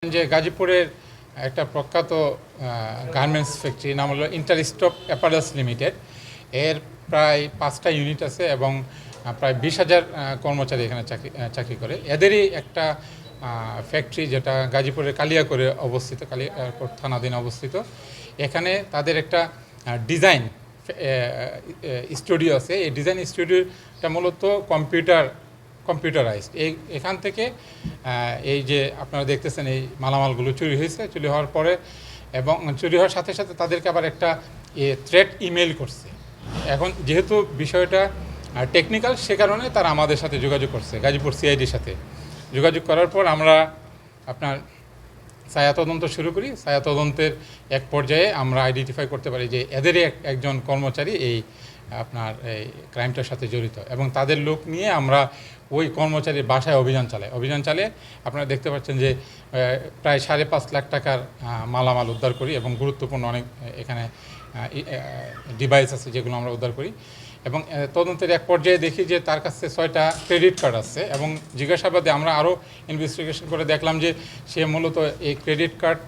যে গাজীপুরের একটা প্রখ্যাত গার্মেন্টস ফ্যাক্টরি নাম হলো ইন্টারস্টপ অ্যাপারেলস লিমিটেড। এর প্রায় 5টা ইউনিট আছে এবং প্রায় 20,000 কর্মচারী এখানে চাকরি করে। এদেরই একটা ফ্যাক্টরি যেটা গাজীপুরের কালিয়াকৈরে অবস্থিত, কালিয়াকৈর থানাধীনে অবস্থিত। এখানে তাদের একটা ডিজাইন স্টুডিও আছে। এই ডিজাইন স্টুডিওটা মূলত কম্পিউটারাইজড। এখান থেকে এই যে আপনারা দেখতেছেন এই মালামালগুলো চুরি হয়েছে, চুরি হওয়ার পরে এবং চুরি হওয়ার সাথে সাথে তাদেরকে আবার একটা থ্রেট ইমেইল করছে। এখন যেহেতু বিষয়টা টেকনিক্যাল, সে কারণে তারা আমাদের সাথে যোগাযোগ করছে, গাজীপুর সিআইডির সাথে যোগাযোগ করার পর আমরা আপনার ছায়া তদন্ত শুরু করি। ছায়া তদন্তের এক পর্যায়ে আমরা আইডেন্টিফাই করতে পারি যে এদেরই একজন কর্মচারী এই আপনার এই ক্রাইমটার সাথে জড়িত, এবং তাদের লোক নিয়ে আমরা ওই কর্মচারীর বাসায় অভিযান চালিয়ে আপনারা দেখতে পাচ্ছেন যে প্রায় 5.5 লাখ টাকার মালামাল উদ্ধার করি এবং গুরুত্বপূর্ণ অনেক এখানে ডিভাইস আছে যেগুলো আমরা উদ্ধার করি। এবং তদন্তের এক পর্যায়ে দেখি যে তার কাছে 6টা ক্রেডিট কার্ড আছে, এবং জিজ্ঞাসাবাদে আমরা আরও ইনভেস্টিগেশন করে দেখলাম যে সে মূলত এই ক্রেডিট কার্ড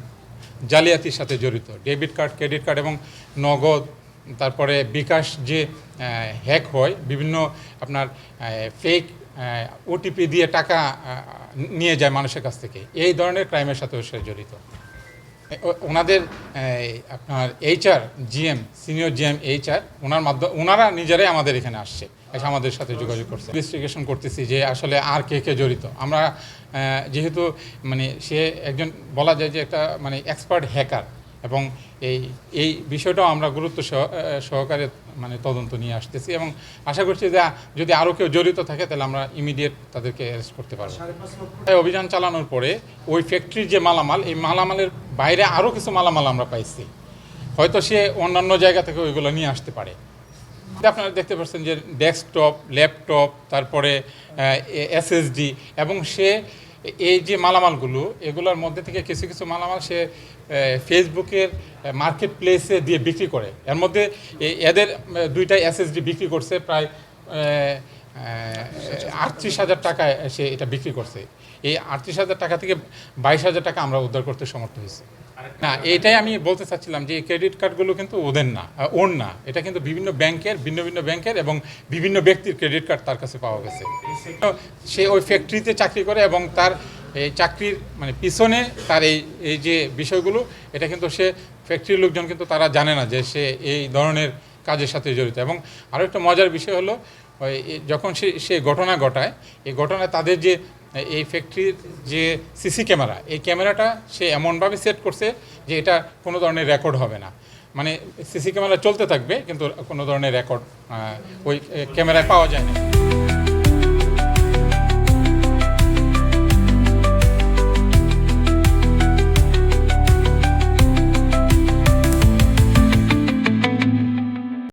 জালিয়াতির সাথে জড়িত। ডেবিট কার্ড, ক্রেডিট কার্ড এবং নগদ, তারপরে বিকাশ যে হ্যাক হয়, বিভিন্ন আপনার ফেক ওটিপি দিয়ে টাকা নিয়ে যায় মানুষের কাছ থেকে, এই ধরনের ক্রাইমের সাথেও সে জড়িত। ওনাদের আপনার জিএম, সিনিয়র জিএম ওনারা নিজেরাই আমাদের এখানে আসছে, এসে আমাদের সাথে যোগাযোগ করছে। ইনভেস্টিগেশন করতেছি যে আসলে আর কে জড়িত। আমরা যেহেতু মানে সে একজন বলা যায় যে একটা মানে এক্সপার্ট হ্যাকার, এবং এই বিষয়টাও আমরা গুরুত্ব সহকারে মানে তদন্ত নিয়ে আসতেছি, এবং আশা করছি যে যদি আরও কেউ জড়িত থাকে তাহলে আমরা ইমিডিয়েট তাদেরকে অ্যারেস্ট করতে পারবো। অভিযান চালানোর পরে ওই ফ্যাক্টরির যে মালামাল, এই মালামালের বাইরে আরও কিছু মালামাল আমরা পাইছি। হয়তো সে অন্যান্য জায়গা থেকে ওইগুলো নিয়ে আসতে পারে। আপনারা দেখতে পাচ্ছেন যে ডেস্কটপ, ল্যাপটপ, তারপরে এসএসডি, এবং সে এই যে মালামালগুলো, এগুলোর মধ্যে থেকে কিছু মালামাল সে ফেসবুকের মার্কেট প্লেসে দিয়ে বিক্রি করে। এর মধ্যে এদের 2টা এসএসডি বিক্রি করছে প্রায় 38,000 টাকায় সে এটা বিক্রি করছে। এই 38,000 টাকা থেকে 22,000 টাকা আমরা উদ্ধার করতে সমর্থ হয়েছি। না, এইটাই আমি বলতে চাচ্ছিলাম যে এই ক্রেডিট কার্ডগুলো কিন্তু ওর না, এটা কিন্তু ভিন্ন ভিন্ন ব্যাংকের এবং বিভিন্ন ব্যক্তির ক্রেডিট কার্ড তার কাছে পাওয়া গেছে। সে ওই ফ্যাক্টরিতে চাকরি করে, এবং তার এই চাকরির মানে পিছনে তার এই যে বিষয়গুলো, এটা কিন্তু সে ফ্যাক্টরির লোকজন কিন্তু তারা জানে না যে সে এই ধরনের কাজের সাথে জড়িত। এবং আরও একটা মজার বিষয় হলো, যখন সে ঘটনা ঘটায়, এই ঘটনায় তাদের যে এই ফ্যাক্টরির যে সিসি ক্যামেরা, এই ক্যামেরাটা সে এমনভাবে সেট করছে যে এটা কোনো ধরনের রেকর্ড হবে না। মানে সিসি ক্যামেরা চলতে থাকবে কিন্তু কোনো ধরনের রেকর্ড ওই ক্যামেরায় পাওয়া যায় না।